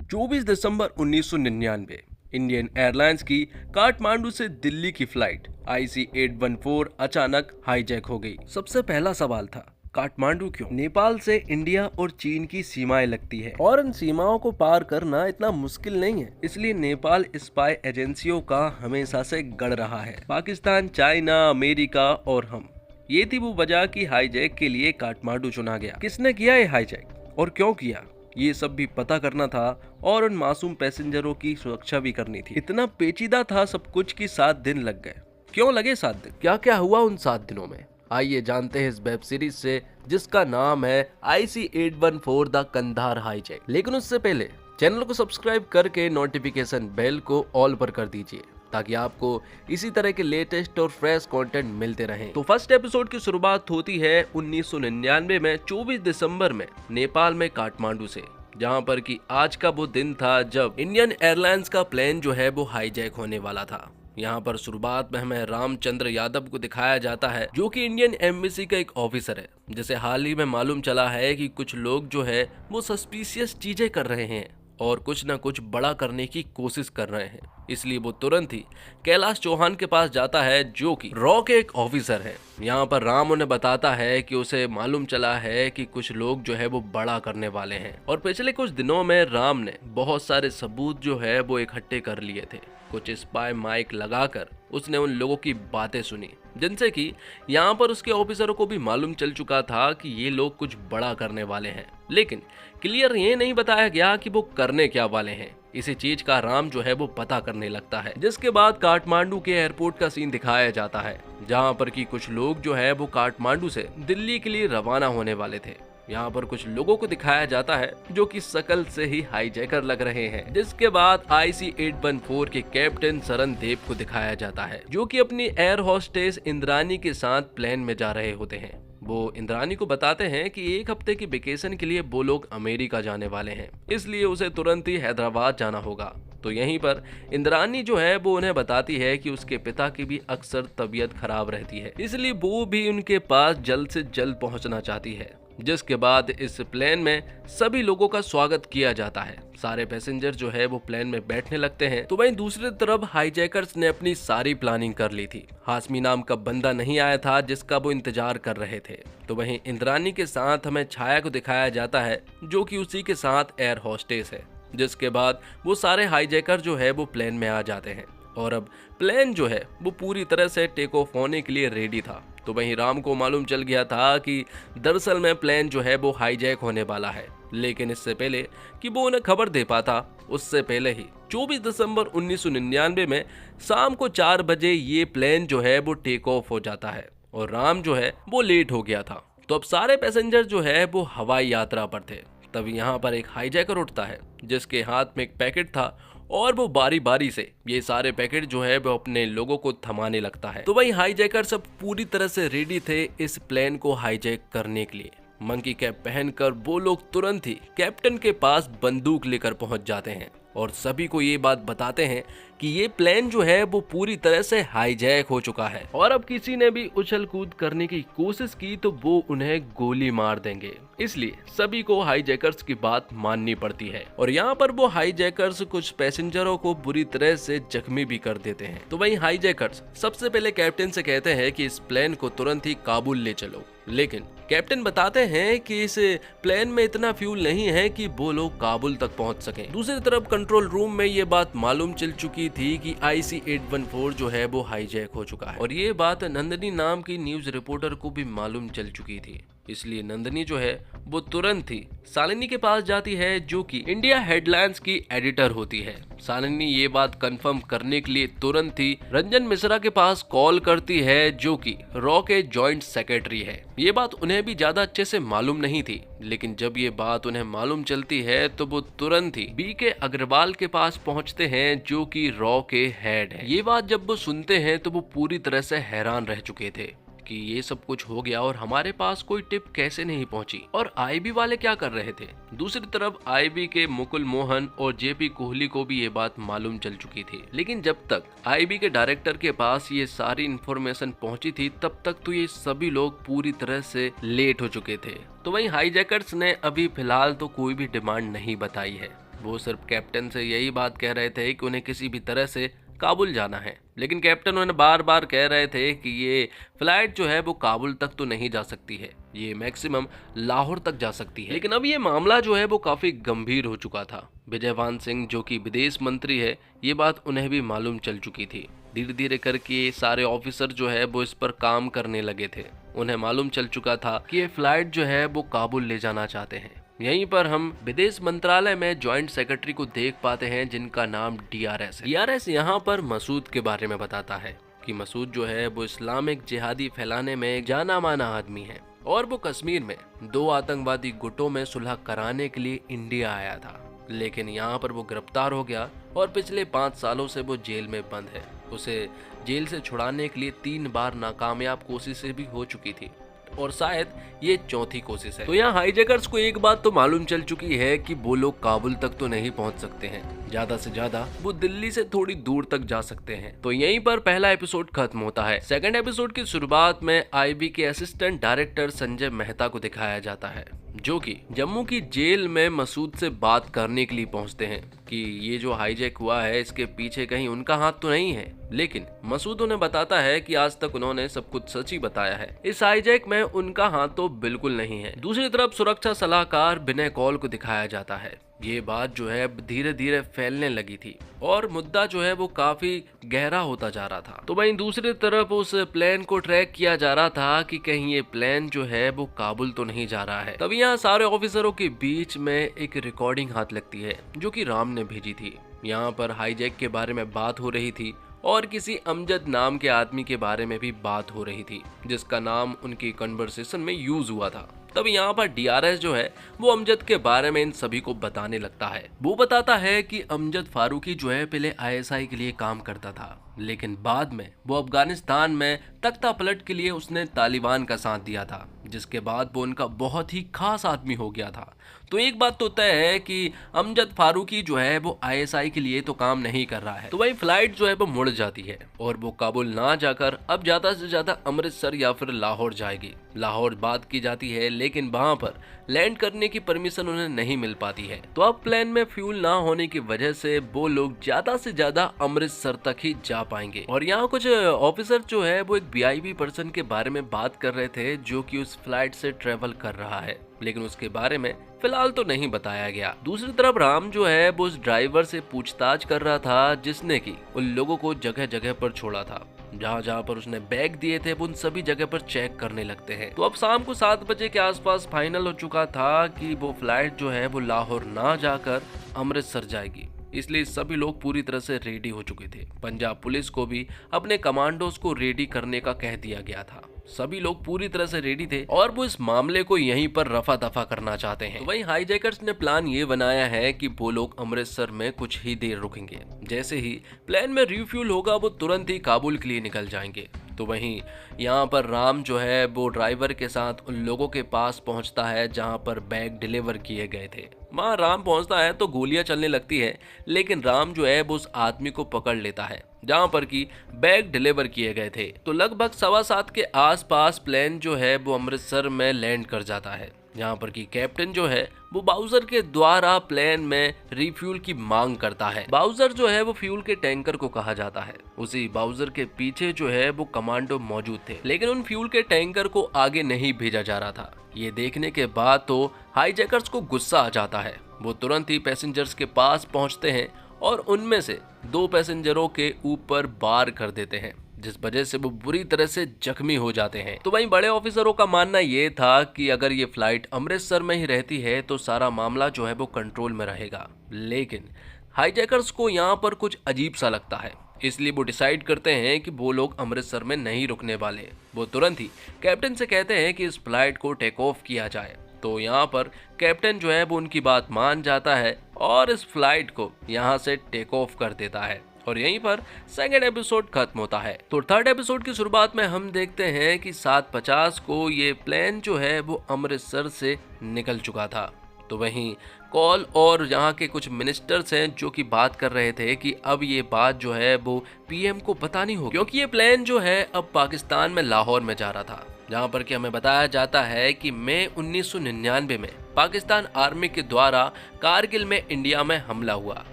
24 दिसंबर 1999 Indian airlines की काठमांडू से दिल्ली की फ्लाइट IC 814 अचानक हाईजैक हो गई। सबसे पहला सवाल था, काठमांडू क्यों? नेपाल से इंडिया और चीन की सीमाएं लगती है और इन सीमाओं को पार करना इतना मुश्किल नहीं है, इसलिए नेपाल स्पाई एजेंसियों का हमेशा से गढ़ रहा है। पाकिस्तान, चाइना, अमेरिका और हम, ये थी वो वजह कि हाईजैक के लिए काठमांडू चुना गया। किसने किया ये हाईजैक और क्यों किया, ये सब भी पता करना था और उन मासूम पैसेंजरों की सुरक्षा भी करनी थी। इतना पेचीदा था सब कुछ कि 7 दिन लग गए। क्यों लगे 7 दिन? क्या क्या हुआ उन 7 दिनों में, आइए जानते हैं इस वेब सीरीज से जिसका नाम है IC 814 द कंधार हाईजैक। लेकिन उससे पहले चैनल को सब्सक्राइब करके नोटिफिकेशन बेल को ऑल पर कर दीजिए ताकि आपको इसी तरह के लेटेस्ट और फ्रेश कंटेंट मिलते रहें। तो फर्स्ट एपिसोड की शुरुआत होती है 1999 में 24 दिसंबर में नेपाल में काठमांडू से, जहां पर कि आज का वो दिन था जब इंडियन एयरलाइंस का प्लेन जो है वो हाईजैक होने वाला था। यहाँ पर शुरुआत में हमें रामचंद्र यादव को दिखाया जाता है जो कि इंडियन एम्बेसी का एक ऑफिसर है, जिसे हाल ही में मालूम चला है कि कुछ लोग जो है वो सस्पिशियस चीजें कर रहे हैं और कुछ न कुछ बड़ा करने की कोशिश कर रहे हैं। इसलिए वो तुरंत ही कैलाश चौहान के पास जाता है जो कि रॉ के एक ऑफिसर है। यहाँ पर राम उन्हें बताता है कि उसे मालूम चला है कि कुछ लोग जो है वो बड़ा करने वाले हैं और पिछले कुछ दिनों में राम ने बहुत सारे सबूत जो है वो इकट्ठे कर लिए थे। कुछ स्पाई माइक लगाकर उसने उन लोगों की बातें सुनी जिनसे कि यहाँ पर उसके ऑफिसरों को भी मालूम चल चुका था कि ये लोग कुछ बड़ा करने वाले हैं, लेकिन क्लियर ये नहीं बताया गया कि वो करने क्या वाले हैं। इसी चीज का राम जो है वो पता करने लगता है, जिसके बाद काठमांडू के एयरपोर्ट का सीन दिखाया जाता है जहाँ पर कि कुछ लोग जो है वो काठमांडू से दिल्ली के लिए रवाना होने वाले थे। यहाँ पर कुछ लोगों को दिखाया जाता है जो कि शकल से ही हाईजैकर लग रहे हैं, जिसके बाद IC 814 के कैप्टन सरन देव को दिखाया जाता है जो कि अपनी एयर होस्टेस इंद्रानी के साथ प्लेन में जा रहे होते हैं। वो इंद्रानी को बताते हैं कि 1 हफ्ते की वेकेशन के लिए वो लोग अमेरिका जाने वाले हैं, इसलिए उसे तुरंत ही हैदराबाद जाना होगा। तो यहीं पर इंद्रानी जो है वो उन्हें बताती है कि उसके पिता की भी अक्सर तबीयत खराब रहती है, इसलिए वो भी उनके पास जल्द से जल्द पहुंचना चाहती है। जिसके बाद इस प्लेन में सभी लोगों का स्वागत किया जाता है। सारे पैसेंजर जो है वो प्लेन में बैठने लगते हैं। तो वहीं दूसरी तरफ हाईजैकर्स ने अपनी सारी प्लानिंग कर ली थी। हाशमी नाम का बंदा नहीं आया था जिसका वो इंतजार कर रहे थे। तो वहीं इंद्रानी के साथ हमें छाया को दिखाया जाता है जो कि उसी के साथ एयर होस्टेस है। जिसके बाद वो सारे हाईजैकर जो है वो प्लेन में आ जाते हैं और अब प्लेन जो है वो पूरी तरह से टेक ऑफ होने के लिए रेडी था। तो वहीं राम को मालूम चल गया था कि दरअसल में प्लेन जो है वो हाईजैक होने वाला है, लेकिन इससे पहले कि वो उन्हें खबर दे पाता उससे पहले ही 24 दिसंबर 1999 में शाम को 4 बजे ये प्लेन जो है वो टेक ऑफ हो जाता है और राम जो है वो लेट हो गया था। तो अब सारे पैसेंजर जो है वो हवाई यात्रा पर थे। तभी यहाँ पर एक हाईजैकर उठता है जिसके हाथ में एक पैकेट था और वो बारी बारी से ये सारे पैकेट जो है वो अपने लोगों को थमाने लगता है। तो वही हाईजैकर सब पूरी तरह से रेडी थे इस प्लेन को हाईजैक करने के लिए। मंकी कैप पहनकर वो लोग तुरंत ही कैप्टन के पास बंदूक लेकर पहुंच जाते हैं और सभी को ये बात बताते हैं कि ये प्लेन जो है वो पूरी तरह से हाईजैक हो चुका है और अब किसी ने भी उछल कूद करने की कोशिश की तो वो उन्हें गोली मार देंगे। इसलिए सभी को हाईजैकर्स की बात माननी पड़ती है और यहाँ पर वो हाईजैकर्स कुछ पैसेंजरों को बुरी तरह से जख्मी भी कर देते हैं। तो वहीं हाईजैकर्स सबसे पहले कैप्टन से कहते हैं कि इस प्लेन को तुरंत ही काबुल ले चलो, लेकिन कैप्टन बताते हैं कि इस प्लेन में इतना फ्यूल नहीं है कि वो लोग काबुल तक पहुंच सकें। दूसरी तरफ कंट्रोल रूम में ये बात मालूम चल चुकी थी कि IC 814 जो है वो हाईजैक हो चुका है और ये बात नंदिनी नाम की न्यूज रिपोर्टर को भी मालूम चल चुकी थी। इसलिए नंदिनी जो है वो तुरंत ही शालिनी के पास जाती है जो कि इंडिया हेडलाइंस की एडिटर होती है। शालिनी ये बात कंफर्म करने के लिए तुरंत ही रंजन मिश्रा के पास कॉल करती है जो कि रॉ के जॉइंट सेक्रेटरी है। ये बात उन्हें भी ज्यादा अच्छे से मालूम नहीं थी, लेकिन जब ये बात उन्हें मालूम चलती है तो वो तुरंत ही BK अग्रवाल के पास पहुंचते हैं जो कि रॉ के हेड है। ये बात जब वो सुनते हैं तो वो पूरी तरह से हैरान रह चुके थे कि ये सब कुछ हो गया और हमारे पास कोई टिप कैसे नहीं पहुंची और आईबी वाले क्या कर रहे थे। दूसरी तरफ आईबी के मुकुल मोहन और जेपी कोहली को भी ये बात मालूम चल चुकी थी, लेकिन जब तक आईबी के डायरेक्टर के पास ये सारी इन्फॉर्मेशन पहुंची थी तब तक तो ये सभी लोग पूरी तरह से लेट हो चुके थे। तो वहीं हाईजैकर्स ने अभी फिलहाल तो कोई भी डिमांड नहीं बताई है। वो सिर्फ कैप्टन से यही बात कह रहे थे कि उन्हें किसी भी तरह से काबुल जाना है, लेकिन कैप्टन उन्हें बार बार कह रहे थे कि ये फ्लाइट जो है वो काबुल तक तो नहीं जा सकती है, ये मैक्सिमम लाहौर तक जा सकती है। लेकिन अब ये मामला जो है वो काफी गंभीर हो चुका था। विजयवान सिंह जो कि विदेश मंत्री है, ये बात उन्हें भी मालूम चल चुकी थी। धीरे धीरे करके सारे ऑफिसर जो है वो इस पर काम करने लगे थे। उन्हें मालूम चल चुका था कि ये फ्लाइट जो है वो काबुल ले जाना चाहते हैं। यहीं पर हम विदेश मंत्रालय में जॉइंट सेक्रेटरी को देख पाते हैं जिनका नाम डीआरएस है। डीआरएस यहाँ पर मसूद के बारे में बताता है कि मसूद जो है वो इस्लामिक जिहादी फैलाने में एक जाना माना आदमी है और वो कश्मीर में 2 आतंकवादी गुटों में सुलह कराने के लिए इंडिया आया था, लेकिन यहाँ पर वो गिरफ्तार हो गया और पिछले 5 सालों से वो जेल में बंद है। उसे जेल से छुड़ाने के लिए 3 बार नाकामयाब कोशिशें भी हो चुकी थी और शायद ये चौथी कोशिश है। तो यहाँ हाईजैकर्स को एक बात तो मालूम चल चुकी है कि वो लोग काबुल तक तो नहीं पहुंच सकते हैं, ज्यादा से ज्यादा वो दिल्ली से थोड़ी दूर तक जा सकते हैं। तो यहीं पर पहला एपिसोड खत्म होता है। सेकंड एपिसोड की शुरुआत में आईबी के असिस्टेंट डायरेक्टर संजय मेहता को दिखाया जाता है, जो कि जम्मू की जेल में मसूद से बात करने के लिए पहुंचते हैं कि ये जो हाईजैक हुआ है इसके पीछे कहीं उनका हाथ तो नहीं है। लेकिन मसूद उन्हें बताता है कि आज तक उन्होंने सब कुछ सच ही बताया है, इस हाईजैक में उनका हाथ तो बिल्कुल नहीं है। दूसरी तरफ सुरक्षा सलाहकार विनय कौल को दिखाया जाता है। ये बात जो है धीरे धीरे फैलने लगी थी और मुद्दा जो है वो काफी गहरा होता जा रहा था। तो वहीं दूसरी तरफ उस प्लेन को ट्रैक किया जा रहा था कि कहीं ये प्लेन जो है वो काबुल तो नहीं जा रहा है। तभी यहाँ सारे ऑफिसरों के बीच में एक रिकॉर्डिंग हाथ लगती है जो कि राम ने भेजी थी। यहाँ पर हाईजैक के बारे में बात हो रही थी और किसी अमजद नाम के आदमी के बारे में भी बात हो रही थी जिसका नाम उनकी कन्वर्सेशन में यूज हुआ था। तब यहाँ पर डीआरएस जो है वो अमजद के बारे में इन सभी को बताने लगता है। वो बताता है कि अमजद फारूकी जो है पहले आईएसआई के लिए काम करता था, लेकिन बाद में वो अफगानिस्तान में तख्ता पलट के लिए उसने तालिबान का साथ दिया था, जिसके बाद वो उनका बहुत ही खास आदमी हो गया था। तो एक बात तो तय है कि अमजद फारूकी जो है वो आईएसआई के लिए तो काम नहीं कर रहा है। तो वही फ्लाइट जो है वो मुड़ जाती है और वो काबुल ना जाकर अब ज्यादा से ज्यादा अमृतसर या फिर लाहौर जाएगी। लाहौर बात की जाती है, लेकिन वहां पर लैंड करने की परमिशन उन्हें नहीं मिल पाती है। तो अब प्लेन में फ्यूल ना होने की वजह से वो लोग ज्यादा से ज्यादा अमृतसर तक ही जा पाएंगे। और यहाँ कुछ ऑफिसर जो है वो एक वीआईपी पर्सन के बारे में बात कर रहे थे जो कि उस फ्लाइट से ट्रेवल कर रहा है, लेकिन उसके बारे में फिलहाल तो नहीं बताया गया। दूसरी तरफ राम जो है वो उस ड्राइवर से पूछताछ कर रहा था जिसने कि उन लोगों को जगह जगह पर छोड़ा था। जहाँ जहाँ पर उसने बैग दिए थे वो उन सभी जगह पर चेक करने लगते हैं। तो अब शाम को 7 बजे के आसपास फाइनल हो चुका था कि वो फ्लाइट जो है वो लाहौर ना जाकर अमृतसर जाएगी, इसलिए सभी लोग पूरी तरह से रेडी हो चुके थे। पंजाब पुलिस को भी अपने कमांडोज को रेडी करने का कह दिया गया था। सभी लोग पूरी तरह से रेडी थे और वो इस मामले को यहीं पर रफा दफा करना चाहते हैं। तो वहीं हाईजैकर्स ने प्लान ये बनाया है कि वो लोग अमृतसर में कुछ ही देर रुकेंगे। जैसे ही प्लेन में रिफ्यूल होगा वो तुरंत ही काबुल के लिए निकल जाएंगे। तो वहीं यहाँ पर राम जो है वो ड्राइवर के साथ उन लोगों के पास पहुँचता है जहाँ पर बैग डिलीवर किए गए थे। वहाँ राम पहुँचता है तो गोलियां चलने लगती है, लेकिन राम जो है वो उस आदमी को पकड़ लेता है जहाँ पर कि बैग डिलीवर किए गए थे। तो लगभग 7:15 के आसपास प्लेन जो है वो अमृतसर में लैंड कर जाता है, जहाँ पर कि कैप्टन जो है वो बाउजर के द्वारा प्लेन में रिफ्यूल की मांग करता है। बाउजर जो है वो फ्यूल के टैंकर को कहा जाता है। उसी बाउजर के पीछे जो है वो कमांडो मौजूद थे, लेकिन उन फ्यूल के टैंकर को आगे नहीं भेजा जा रहा था। ये देखने के बाद तो हाईजैकर्स को गुस्सा आ जाता है। वो तुरंत ही पैसेंजर्स के पास पहुंचते हैं और उनमें से 2 पैसेंजरों के ऊपर वार कर देते हैं, जिस वजह से वो बुरी तरह से जख्मी हो जाते हैं। तो वहीं बड़े ऑफिसरों का मानना ये था कि अगर ये फ्लाइट अमृतसर में ही रहती है तो सारा मामला जो है वो कंट्रोल में रहेगा, लेकिन हाईजैकर्स को यहाँ पर कुछ अजीब सा लगता है, इसलिए वो डिसाइड करते हैं कि वो लोग अमृतसर में नहीं रुकने वाले। वो तुरंत ही कैप्टन से कहते हैं कि इस फ्लाइट को टेक ऑफ किया जाए। तो यहाँ पर कैप्टन जो है वो उनकी बात मान जाता है और इस फ्लाइट को यहाँ से टेक ऑफ कर देता है। और यहीं पर सेकंड एपिसोड खत्म होता है। तो थर्ड एपिसोड की शुरुआत में हम देखते हैं कि 7:50 को ये प्लेन जो है वो अमृतसर से निकल चुका था। तो वहीं कॉल और यहाँ के कुछ मिनिस्टर्स हैं जो कि बात कर रहे थे कि अब ये बात जो है वो पीएम को बतानी होगी, क्योंकि ये प्लेन जो है अब पाकिस्तान में लाहौर में जा रहा था, जहाँ पर कि हमें बताया जाता है कि मई 1999 में पाकिस्तान आर्मी के द्वारा कारगिल में इंडिया में हमला हुआ,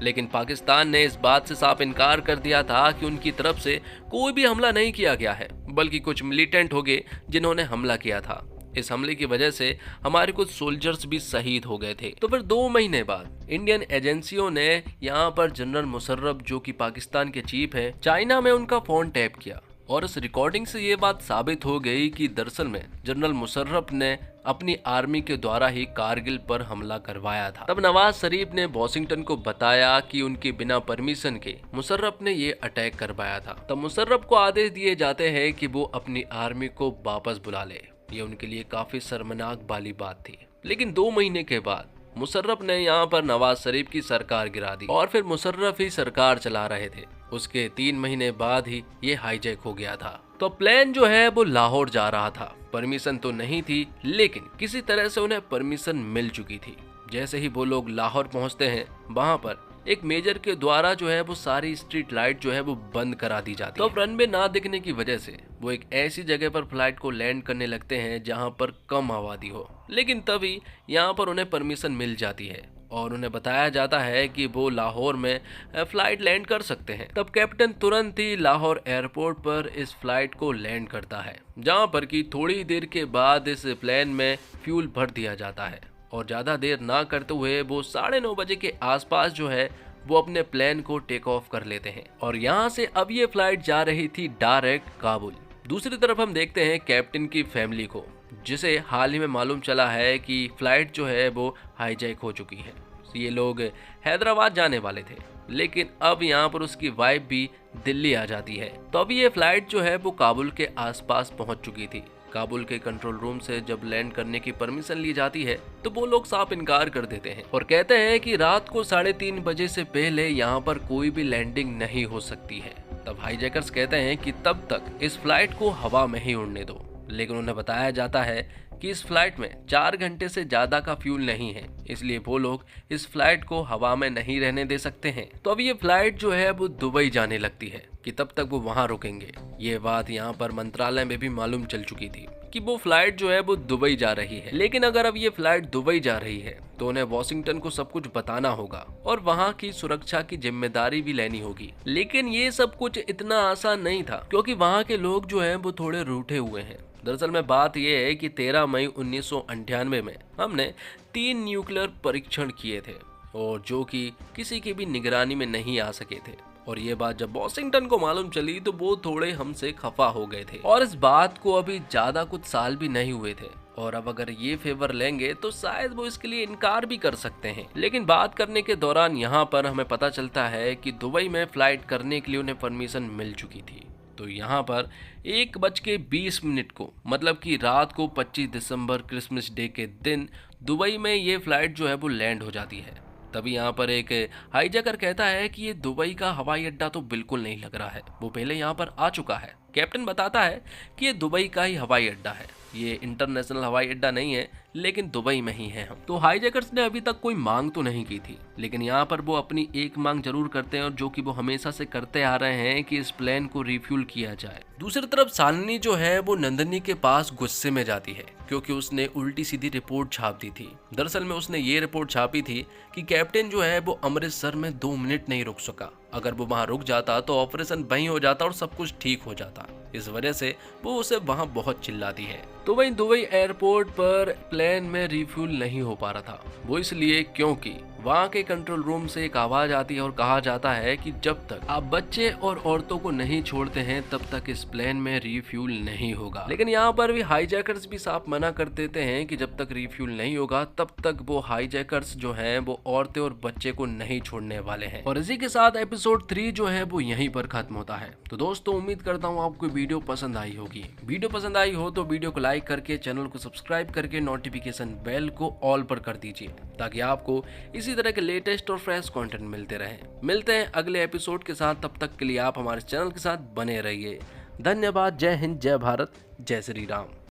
लेकिन पाकिस्तान ने इस बात से साफ इनकार कर दिया था कि उनकी तरफ से कोई भी हमला नहीं किया गया है, बल्कि कुछ मिलिटेंट हो गए जिन्होंने हमला किया था। इस हमले की वजह से हमारे कुछ सोल्जर्स भी शहीद हो गए थे। तो फिर 2 महीने बाद इंडियन एजेंसियों ने यहाँ पर जनरल मुशर्रफ जो कि पाकिस्तान के चीफ है, चाइना में उनका फोन टैप किया और इस रिकॉर्डिंग से ये बात साबित हो गई कि दरअसल में जनरल मुशर्रफ ने अपनी आर्मी के द्वारा ही कारगिल पर हमला करवाया था। तब नवाज शरीफ ने वॉशिंगटन को बताया कि उनके बिना परमिशन के मुशर्रफ ने ये अटैक करवाया था। तब मुशर्रफ को आदेश दिए जाते हैं कि वो अपनी आर्मी को वापस बुला ले। ये उनके लिए काफी शर्मनाक वाली बात थी। लेकिन 2 महीने के बाद मुशर्रफ ने यहाँ पर नवाज शरीफ की सरकार गिरा दी और फिर मुशर्रफ ही सरकार चला रहे थे। उसके 3 महीने बाद ही ये हाईजैक हो गया था। तो प्लेन जो है वो लाहौर जा रहा था। परमिशन तो नहीं थी, लेकिन किसी तरह से उन्हें परमिशन मिल चुकी थी। जैसे ही वो लोग लाहौर पहुंचते हैं, वहां पर एक मेजर के द्वारा जो है वो सारी स्ट्रीट लाइट जो है वो बंद करा दी जाती है। तो रनवे ना दिखने की वजह से वो एक ऐसी जगह पर फ्लाइट को लैंड करने लगते हैं जहां पर कम आबादी हो। लेकिन तभी यहाँ पर उन्हें परमिशन मिल जाती है और उन्हें बताया जाता है कि वो लाहौर में फ्लाइट लैंड कर सकते हैं। तब कैप्टन तुरंत ही लाहौर एयरपोर्ट पर इस फ्लाइट को लैंड करता है, जहां पर कि थोड़ी देर के बाद इस प्लेन में फ्यूल भर दिया जाता है और ज़्यादा देर ना करते हुए वो 9:30 बजे के आसपास जो है वो अपने प्लेन को टेक ऑफ कर लेते हैं। और यहाँ से अब ये फ्लाइट जा रही थी डायरेक्ट काबुल। दूसरी तरफ हम देखते हैं कैप्टन की फैमिली को, जिसे हाल ही में मालूम चला है कि फ्लाइट जो है वो हाईजैक हो चुकी है। ये लोग हैदराबाद जाने वाले थे, लेकिन अब यहाँ पर उसकी वाइफ भी दिल्ली आ जाती है। तो अब ये फ्लाइट जो है वो काबुल के आसपास पहुंच चुकी थी। काबुल के कंट्रोल रूम से जब लैंड करने की परमिशन ली जाती है तो वो लोग साफ इनकार कर देते हैं और कहते हैं कि रात को 3:30 बजे से पहले यहाँ पर कोई भी लैंडिंग नहीं हो सकती है। तब हाईजैकर्स कहते हैं कि तब तक इस फ्लाइट को हवा में ही उड़ने दो, लेकिन उन्हें बताया जाता है कि इस फ्लाइट में 4 घंटे से ज्यादा का फ्यूल नहीं है, इसलिए वो लोग इस फ्लाइट को हवा में नहीं रहने दे सकते हैं। तो अब ये फ्लाइट जो है वो दुबई जाने लगती है कि तब तक वो वहां रुकेंगे। ये बात यहाँ पर मंत्रालय में भी मालूम चल चुकी थी कि वो फ्लाइट जो है वो दुबई जा रही है। लेकिन अगर अब ये फ्लाइट दुबई जा रही है तो उन्हें वॉशिंगटन को सब कुछ बताना होगा और वहाँ की सुरक्षा की जिम्मेदारी भी लेनी होगी। लेकिन ये सब कुछ इतना आसान नहीं था, क्योंकि वहाँ के लोग जो है वो थोड़े रूठे हुए हैं। दरअसल में बात यह है कि 13 मई 1998 में हमने 3 न्यूक्लियर परीक्षण किए थे और जो कि किसी की भी निगरानी में नहीं आ सके थे। और ये बात जब वॉशिंगटन को मालूम चली तो वो थोड़े हमसे खफा हो गए थे और इस बात को अभी ज्यादा कुछ साल भी नहीं हुए थे और अब अगर ये फेवर लेंगे तो शायद वो इसके लिए इनकार भी कर सकते हैं। लेकिन बात करने के दौरान यहाँ पर हमें पता चलता है कि दुबई में फ्लाइट करने के लिए उन्हें परमिशन मिल चुकी थी। तो यहाँ पर 1:20 को मतलब कि रात को 25 दिसंबर क्रिसमस डे के दिन दुबई में ये फ्लाइट जो है वो लैंड हो जाती है। तभी यहाँ पर एक हाईजैकर कहता है कि ये दुबई का हवाई अड्डा तो बिल्कुल नहीं लग रहा है, वो पहले यहाँ पर आ चुका है। कैप्टन बताता है कि ये दुबई का ही हवाई अड्डा है, ये इंटरनेशनल हवाई अड्डा नहीं है, लेकिन दुबई में ही है हम। तो हाईजैकर्स ने अभी तक कोई मांग तो नहीं की थी, लेकिन यहाँ पर वो अपनी एक मांग जरूर करते हैं और जो कि वो हमेशा से करते आ रहे हैं कि इस प्लेन को रिफ्यूल किया जाए। दूसरी तरफ शालिनी जो है वो नंदिनी के पास गुस्से में जाती है क्योंकि उसने उल्टी सीधी रिपोर्ट छाप दी थी। दरअसल में उसने ये रिपोर्ट छापी थी कि कैप्टन जो है वो अमृतसर में 2 मिनट नहीं रुक सका। अगर वो वहां रुक जाता तो ऑपरेशन वहीं हो जाता और सब कुछ ठीक हो जाता। इस वजह से वो उसे वहां बहुत चिल्लाती है। तो वहीं दुबई एयरपोर्ट पर प्लेन में रिफ्यूल नहीं हो पा रहा था, वो इसलिए क्योंकि वहाँ के कंट्रोल रूम से एक आवाज आती है और कहा जाता है कि जब तक आप बच्चे और औरतों को नहीं छोड़ते हैं तब तक इस प्लेन में रिफ्यूल नहीं होगा। लेकिन यहाँ पर भी हाईजैकर्स भी साफ मना कर देते हैं कि जब तक रिफ्यूल नहीं होगा तब तक वो हाईजैकर्स जो हैं वो औरतें और बच्चे को नहीं छोड़ने वाले हैं। और इसी के साथ एपिसोड 3 जो है वो यहीं पर खत्म होता है। तो दोस्तों उम्मीद करता हूँ आपको वीडियो पसंद आई होगी। वीडियो पसंद आई हो तो वीडियो को लाइक करके चैनल को सब्सक्राइब करके नोटिफिकेशन बेल को ऑल पर कर दीजिए ताकि आपको इसी तरह के लेटेस्ट और फ्रेश कंटेंट मिलते रहे। मिलते हैं अगले एपिसोड के साथ, तब तक के लिए आप हमारे चैनल के साथ बने रहिए। धन्यवाद। जय हिंद, जय भारत, जय श्री राम।